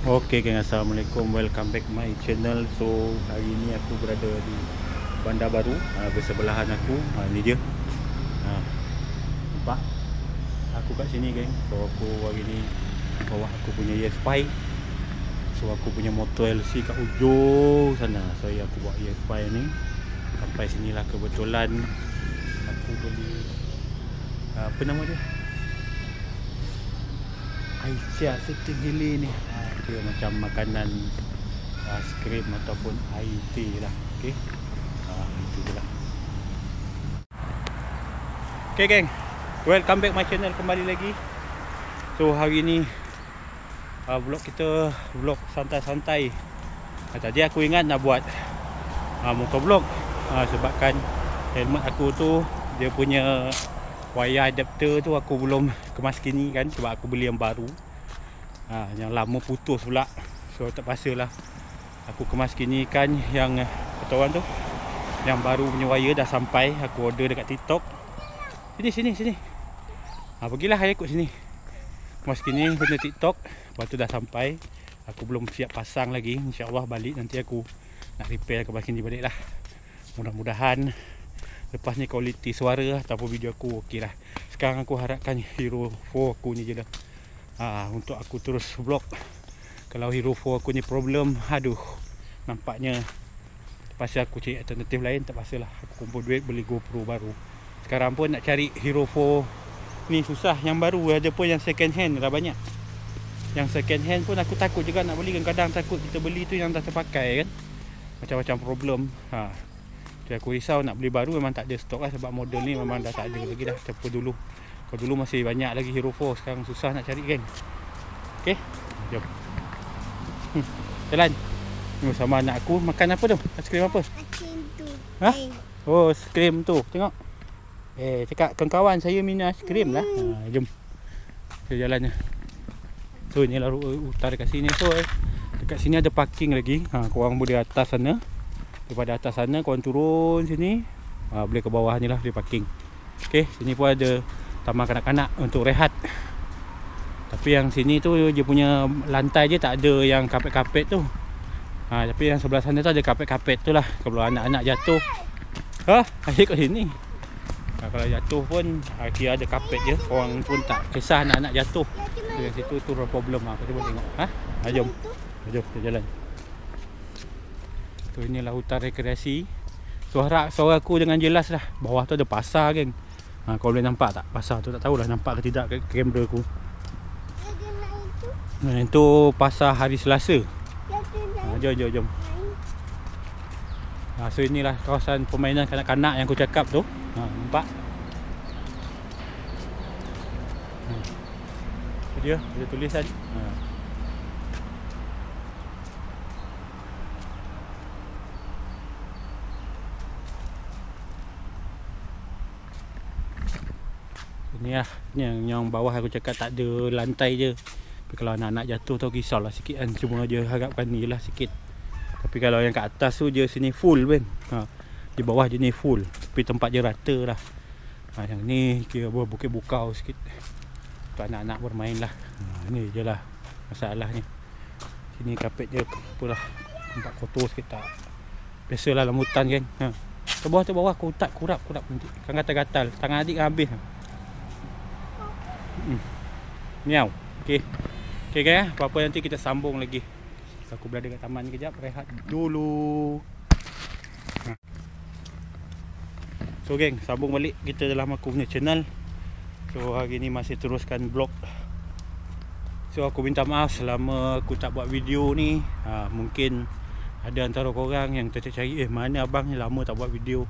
Okey gang, assalamualaikum, welcome back my channel. So hari ni aku berada di bandar baru, bersebelahan aku. Ni dia. Nampak aku kat sini geng. So aku hari ni bawa aku punya ES5. So aku punya motor LC kat ujung sana. So aku bawa ES5 ni sampai sinilah. Kebetulan aku beli apa nama dia, Aisyah Sitting Hilly ni. Dia macam makanan skrim ataupun IT lah. Okey. Itu je lah. Okay geng, welcome back my channel kembali lagi. So hari ni vlog kita vlog santai-santai. Tadi aku ingat nak buat motor vlog, sebabkan helmet aku tu dia punya wire adapter tu aku belum kemas kini kan, sebab aku beli yang baru. Yang lama putus pula. So terpaksa lah aku kemas kini kan. Yang kata orang tu, yang baru punya wire dah sampai. Aku order dekat TikTok. Sini. Pergilah saya ikut sini. Kemas kini benda TikTok. Lepas tu dah sampai. Aku belum siap pasang lagi. InsyaAllah balik nanti aku nak repair kemas kini balik lah. Mudah-mudahan lepas ni kualiti suara ataupun video aku okey lah. Sekarang aku harapkan Hero 4 aku ni je lah, untuk aku terus vlog. Kalau Hero 4 aku ni problem, aduh, nampaknya terpaksa aku cari alternatif lain. Terpaksa lah aku kumpul duit beli GoPro baru. Sekarang pun nak cari Hero 4 ni susah. Yang baru ada pun yang second hand dah banyak. Yang second hand pun aku takut juga nak beli. Kadang-kadang takut kita beli tu yang dah terpakai kan, macam-macam problem. Jadi aku risau nak beli baru, memang tak ada stok lah. Sebab model ni memang dah tak ada lagi dah. Campur dulu. Kalau dulu masih banyak lagi Hero 4. Sekarang susah nak cari geng. Okay, jom. Jalan. Sama anak aku makan apa tu? Aiskrim apa? Aiskrim tu. Oh, aiskrim tu. Tengok. Cakap kawan-kawan saya minum aiskrim lah. Jom. Kita jalan je. So inilah utara kat sini. So dekat sini ada parking lagi. Korang boleh atas sana. Daripada atas sana korang turun sini, boleh ke bawah ni lah, boleh parking. Okay, sini pun ada taman kanak-kanak untuk rehat. Tapi yang sini tu dia punya lantai je, tak ada yang kapet-kapet tu. Tapi yang sebelah sana tu ada kapet-kapet tu lah. Kalau anak-anak jatuh, asyik kat sini. Kalau jatuh pun kira ada kapet je. Orang pun tak kisah anak-anak jatuh. Dari situ tu problem. Kita boleh tengok. Jom kita jalan. So inilah hutan rekreasi. So harap suara aku jangan jelas lah. Bawah tu ada pasar geng. Kau boleh nampak tak pasar tu? Tak tahulah nampak ke tidak kat kamera aku. Itu pasar hari Selasa. Jom. So inilah kawasan permainan kanak-kanak yang aku cakap tu. Nampak? Dia ada tulisan. Ni lah yang bawah aku cakap tak ada lantai je. Tapi kalau anak-anak jatuh tu risaulah sikit kan. Cuma dia harapkan ni lah sikit. Tapi kalau yang kat atas tu je sini full kan. Di bawah je ni full. Tapi tempat je rata lah. Yang ni kira bukit bukau sikit untuk anak-anak bermain lah. Ni je lah masalahnya. Sini kapet je apalah, tempat kotor sikit tak. Biasalah dalam hutan kan. Ke bawah kotak kurap nanti. Kan gatal-gatal. Tangan adik kan habis. Miau. Okay guys, apa-apa nanti kita sambung lagi. Aku berada kat taman kejap, rehat dulu. So geng, sambung balik kita dalam aku punya channel. So hari ni masih teruskan vlog. So aku minta maaf selama aku tak buat video ni. Mungkin ada antara korang yang tercari, mana abang ni lama tak buat video.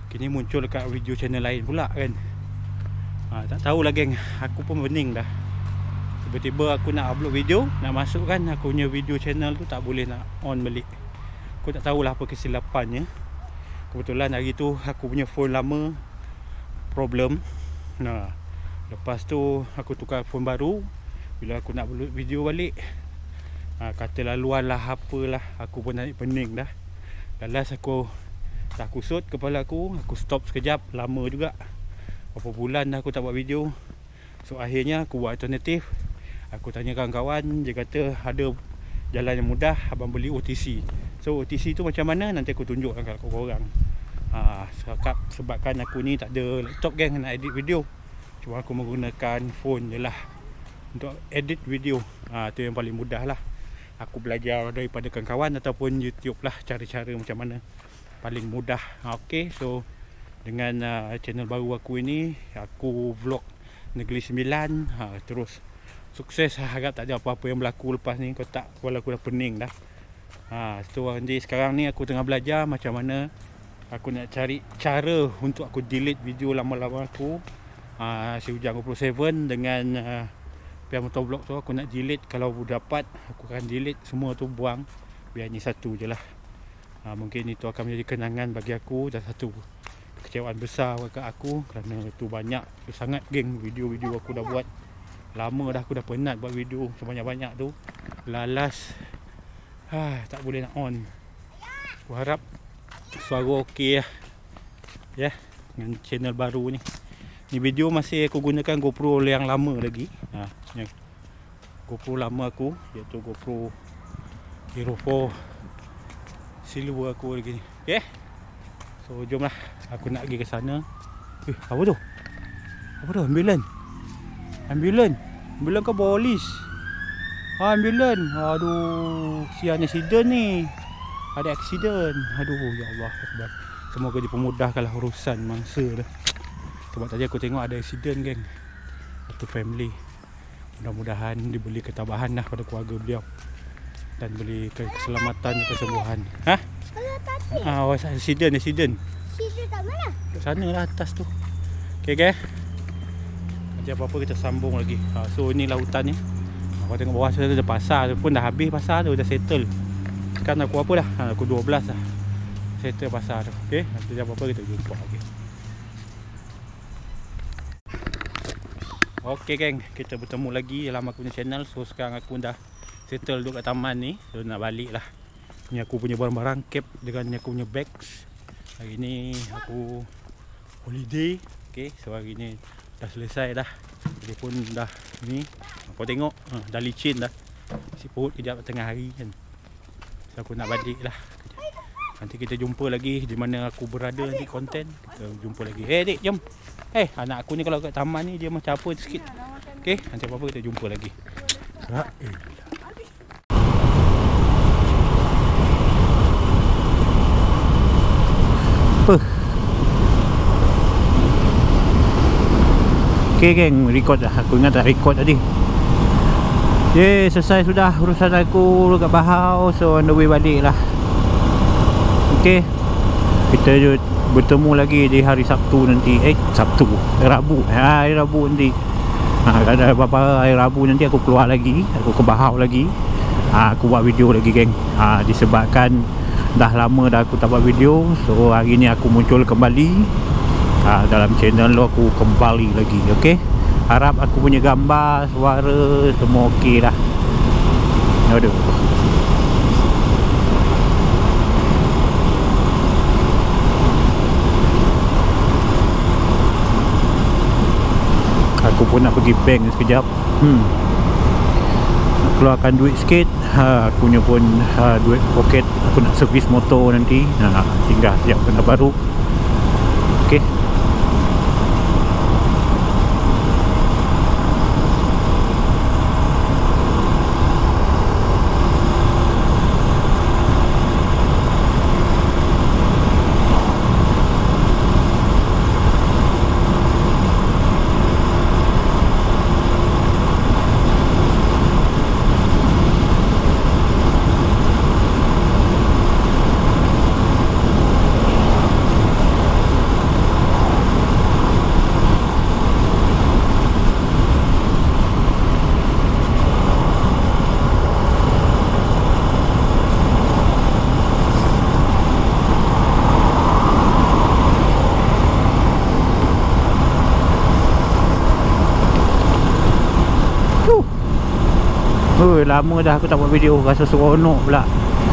Kini muncul dekat video channel lain pula kan. Tak tahulah geng, aku pun bening dah. Tiba-tiba aku nak upload video, nak masukkan aku punya video channel tu tak boleh nak on balik. Aku tak tahulah apa kesilapannya. Kebetulan hari tu aku punya phone lama problem. Lepas tu aku tukar phone baru. Bila aku nak upload video balik, kata laluan lah apalah, aku pun naik pening dah. Last aku dah kusut kepala aku stop sekejap, lama juga. Berapa bulan dah aku tak buat video. So akhirnya aku buat alternatif. Aku tanya kawan-kawan, dia kata ada jalan yang mudah, abang beli OTC. So OTC tu macam mana nanti aku tunjukkan kat korang. Sebabkan aku ni tak ada laptop geng nak edit video, cuma aku menggunakan phone je lah untuk edit video. Tu yang paling mudah lah. Aku belajar daripada kawan-kawan ataupun YouTube lah, cara-cara macam mana paling mudah. Okay, so dengan channel baru aku ini, aku vlog Negeri Sembilan, terus sukses. Harap tak ada apa-apa yang berlaku lepas ni. Kau tak, walau aku dah pening dah. So nanti sekarang ni aku tengah belajar macam mana aku nak cari cara untuk aku delete video lama-lama aku. Si Ujang 27 dengan Pian Motovlog tu aku nak delete. Kalau dapat aku akan delete semua tu, buang. Biar ni satu je lah. Mungkin itu akan menjadi kenangan bagi aku dan satu kecewaan besar kat aku, kerana tu banyak sangat geng video-video aku dah buat. Lama dah, aku dah penat buat video sebanyak-banyak tu. Lalas tak boleh nak on. Aku harap suara okey lah ya, dengan channel baru ni. Ni video masih aku gunakan GoPro yang lama lagi. Yang GoPro lama aku, iaitu GoPro Hero 4 Silver aku lagi ni. Okay, so jomlah, aku nak pergi ke sana. Apa tu? Apa tu? Ambulan ke polis? Ambulan. Aduh, sian accident ni. Ada accident. Aduh, ya Allah. Semoga dipermudahkanlah urusan mangsa dah. Sebab tadi aku tengok ada accident geng. Satu family. Mudah-mudahan diberi ketabahan lah pada keluarga beliau dan beri keselamatan dan kesembuhan. Accident. Accident kat mana? Kat sana lah, atas tu. Okay. Nanti apa-apa kita sambung lagi. So inilah hutan ni. Aku tengok bawah sana ada pasar tu pun dah habis, pasar tu dah settle. Kan aku apa dah? Aku 12 dah settle pasar tu. Okay, nanti apa-apa kita jumpa lagi. Okay geng, kita bertemu lagi dalam aku punya channel. So sekarang aku dah settle duduk kat taman ni. So nak balik lah. Ni aku punya barang-barang, cap dengan aku punya bags. Hari ni aku holiday. Okay, so hari ni dah selesai dah. Dia pun dah ni, kau tengok dah licin dah. Si perut kejap tengah hari kan. So aku nak balik lah. Nanti kita jumpa lagi di mana aku berada nanti konten. Kita jumpa lagi. Dik, jom. Anak aku ni kalau kat taman ni dia macam apa sikit. Okay, nanti apa-apa kita jumpa lagi. Apa? Okay geng, record dah. Aku ingat tak record tadi. Selesai sudah urusan aku dekat Bahau. So on the way balik lah. Okay, kita bertemu lagi di hari Sabtu nanti. Rabu. Hari Rabu nanti. Ada apa-apa hari Rabu nanti aku keluar lagi. Aku ke Bahau lagi. Aku buat video lagi geng. Disebabkan dah lama dah aku tak buat video. So hari ni aku muncul kembali dalam channel lo, aku kembali lagi. Okay, harap aku punya gambar, suara semua okey dah. Aduh, aku pun nak pergi bank sekejap. Nak keluarkan duit sikit. Aku punya pun duit poket. Aku nak servis motor nanti. Tinggal siap benda baru. Okay. Lama dah aku tak buat video, rasa seronok pula.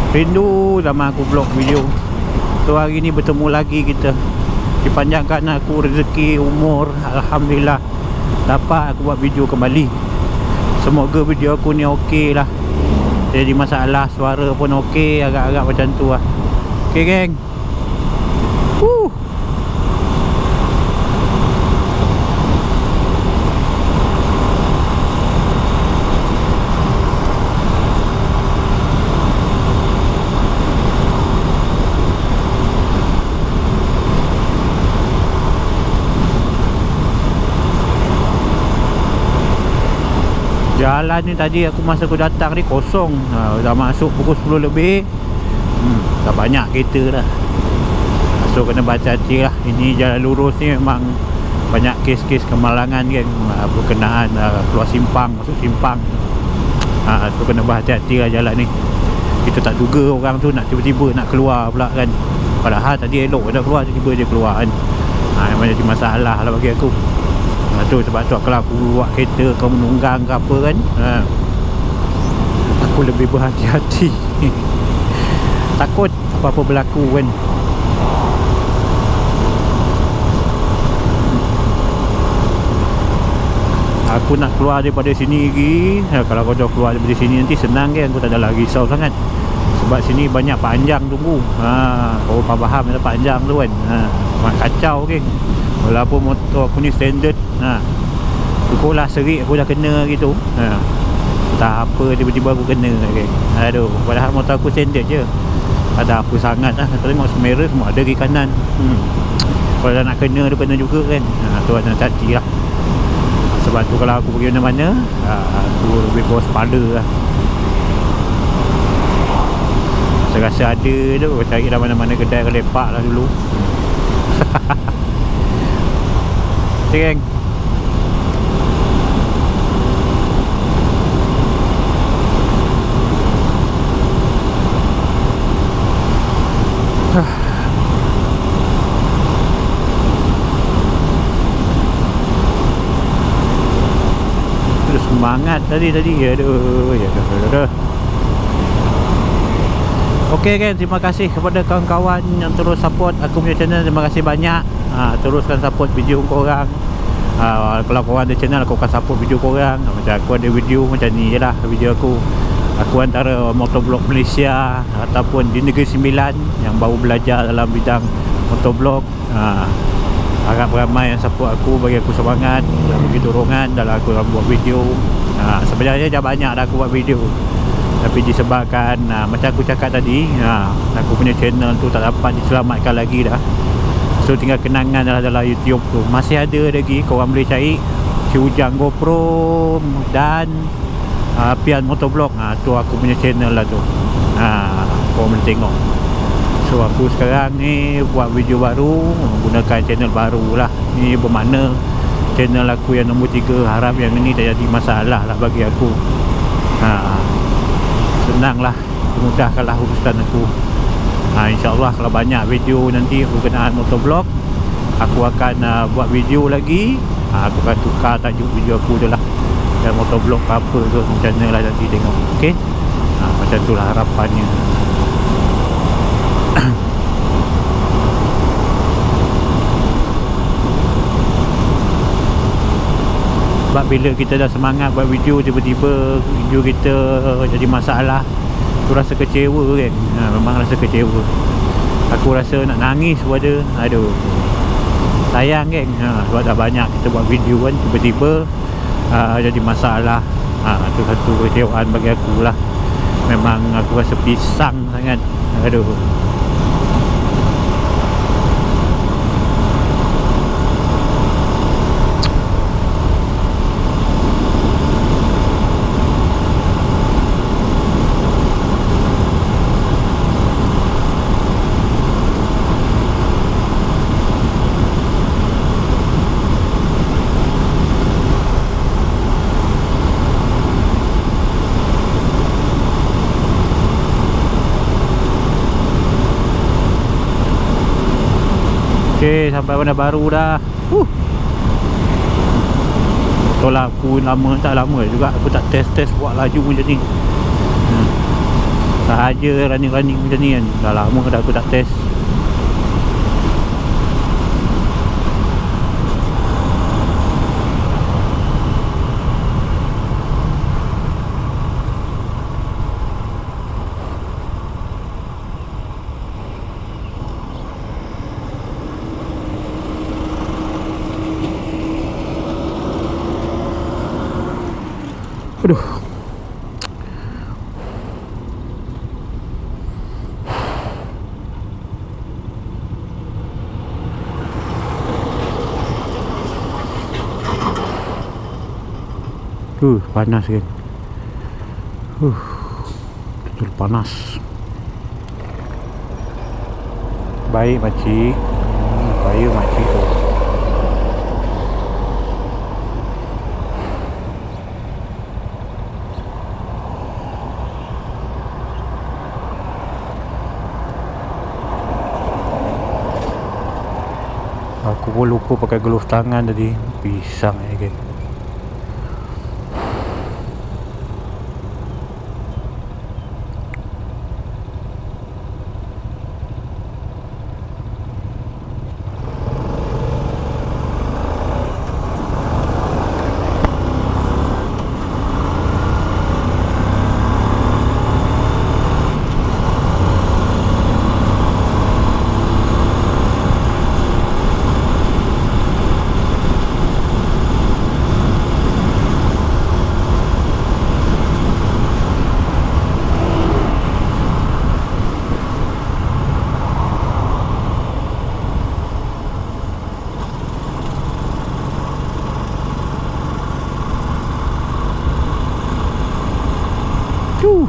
Rindu zaman aku vlog video. So hari ni bertemu lagi kita. Dipanjangkan aku rezeki umur, alhamdulillah dapat aku buat video kembali. Semoga video aku ni okey lah. jadi masalah. Suara pun okey, agak-agak macam tu lah. Okey geng. Jalan ni tadi masa aku datang ni kosong. Dah masuk pukul 10 lebih. Dah banyak kereta dah. So kena hati-hati lah. Ini jalan lurus ni memang banyak kes-kes kemalangan kan, berkenaan keluar simpang, masuk simpang. So kena berhati-hati lah jalan ni. Kita tak duga orang tu nak tiba-tiba nak keluar pula kan. Padahal tadi elok dah keluar, tiba-tiba dia keluar kan. Memang jadi masalah lah bagi aku. Tu sebab tu kalau aku buat kereta kau menunggang ke apa kan, aku lebih berhati-hati. Takut apa-apa berlaku kan. Aku nak keluar daripada sini lagi. Kalau kau dah keluar daripada sini nanti senang kan, aku tak ada lagi risau sangat. Sebab sini banyak panjang tunggu. Kau faham ada panjang tu kan. Kacau kan. Walaupun motor aku ni standard, cukup lah serik aku dah kena gitu. Tak apa tiba-tiba aku kena okay. Aduh, padahal motor aku standard je, ada apa sangat lah. Tengok semera semua ada kiri kanan. Kalau dah nak kena, dia kena juga kan. Tu ada hati lah. Sebab tu kalau aku pergi mana-mana, aku lebih waspada lah. Saya rasa ada tu, cari dah mana-mana kedai lepak lah dulu. Okay geng. Terus semangat tadi. Aduh. Okey kan, terima kasih kepada kawan-kawan yang terus support aku punya channel. Terima kasih banyak. Teruskan support video korang. Kalau korang ada channel, aku akan support video korang. Macam aku ada video macam ni je lah. Video aku antara motovlog Malaysia ataupun di Negeri Sembilan yang baru belajar dalam bidang motovlog. Harap ramai yang support aku, bagi aku semangat, bagi dorongan dalam aku buat video. Sebenarnya dah banyak dah aku buat video, tapi disebabkan macam aku cakap tadi, aku punya channel tu tak dapat diselamatkan lagi dah. So tinggal kenangan dalam YouTube tu. Masih ada lagi, korang boleh cari Si Ujang GoPro dan Pian Motovlog. Tu aku punya channel lah tu. Korang boleh tengok. So aku sekarang ni buat video baru, menggunakan channel baru lah. Ni bermakna channel aku yang nombor 3. Harap yang ini tak jadi masalah lah bagi aku. Senang lah, mudahkanlah urusan aku. InsyaAllah kalau banyak video nanti berkenaan motovlog, aku akan buat video lagi. Aku akan tukar tajuk video aku je lah, dan motovlog apa tu macam mana lah nanti tengok. Ok, macam tu lah harapannya. Sebab bila kita dah semangat buat video, tiba-tiba video kita jadi masalah, aku rasa kecewa kan. Memang rasa kecewa. Aku rasa nak nangis pun ada. Aduh, sayang kan. Sebab dah banyak kita buat video kan, tiba-tiba jadi masalah. Itu satu kecewaan bagi aku lah. Memang aku rasa pisang sangat. Aduh. Okay, sampai Bandar Baru dah. Betul lah, aku tak lama juga aku tak test buat laju macam ni. Sahaja running macam ni kan. Dah lama dah aku tak test. Aduh. Panas kan. Betul panas. Baik makcik. Baik makcik tu. Aku pun lupa pakai glove tangan tadi. Pisang kan.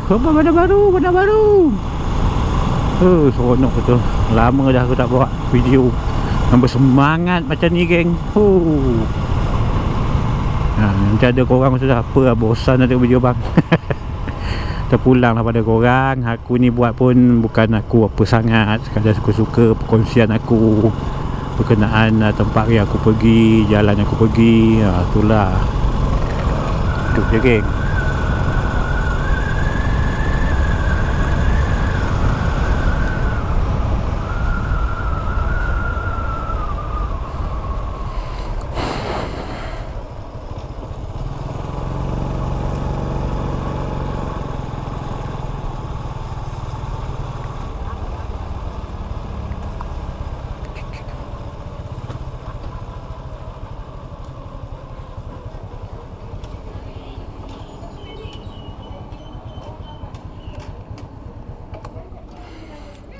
Apa benda baru. Seronok betul. Lama dah aku tak buat video yang bersemangat macam ni geng. Nanti ada korang sudah apa lah, bosan nak tengok video bang. Terpulang lah pada korang. Aku ni buat pun bukan aku apa sangat, sekadar suka-suka perkongsian aku berkenaan tempat yang aku pergi, jalan yang aku pergi. Itulah hidup je geng.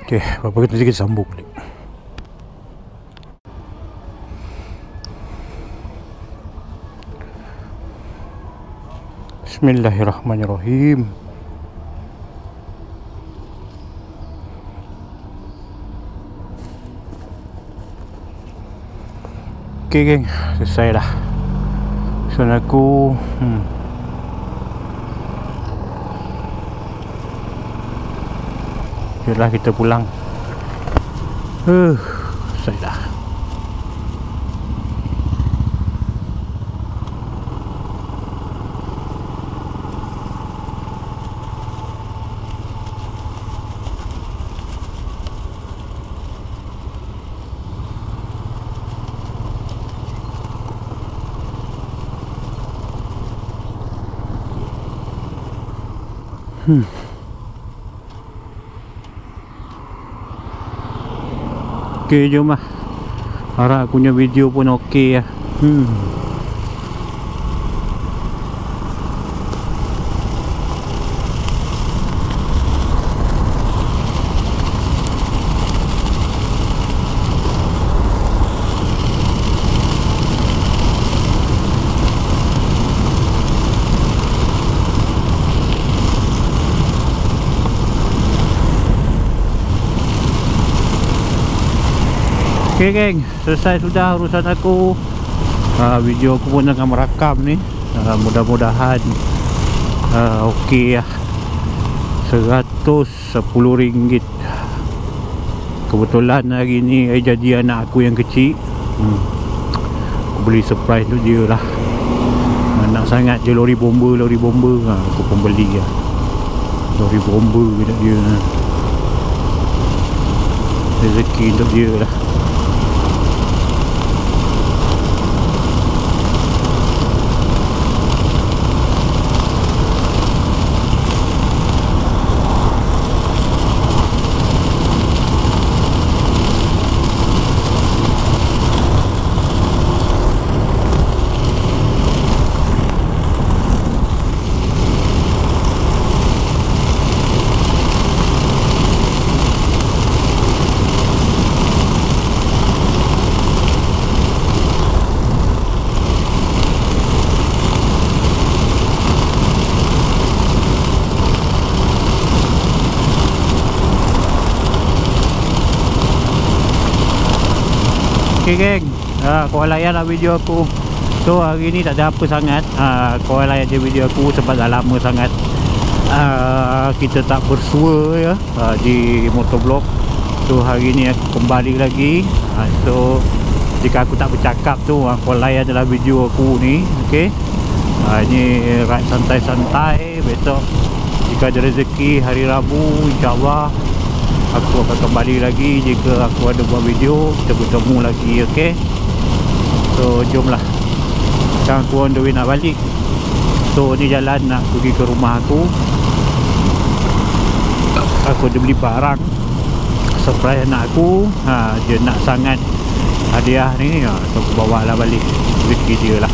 Okay, berapa kita sambung balik. Bismillahirrahmanirrahim. Okay geng, selesai dah. Pesan aku Yalah kita pulang. Selesai dah. Okay, jom lah. Harap aku punya video pun okey lah. Okay geng, selesai sudah urusan aku. Video aku pun tengah merakam ni. Mudah-mudahan okey lah. RM110. Kebetulan hari ni jadi anak aku yang kecil. Aku beli surprise tu dia lah. Nak sangat je lori bomba. Aku pun beli lah lori bomba untuk dia. Rezeki untuk dia lah. Okay geng, korang layan lah video aku. So hari ni tak ada apa sangat, korang layan je video aku sebab dah lama sangat kita tak bersua ya, di motovlog. So hari ni aku kembali lagi. So jika aku tak bercakap tu, korang layan je lah video aku ni. Okay, ini ride santai-santai. Besok jika ada rezeki hari Rabu, InsyaAllah aku akan kembali lagi. Jika aku ada buat video, kita bertemu lagi. Okay, so jomlah. Sekarang aku on the way nak balik. So ni jalan nak pergi ke rumah aku. Aku ada beli barang surprise anak aku. Dia nak sangat hadiah ni, so aku bawa lah balik. Rezeki dia lah.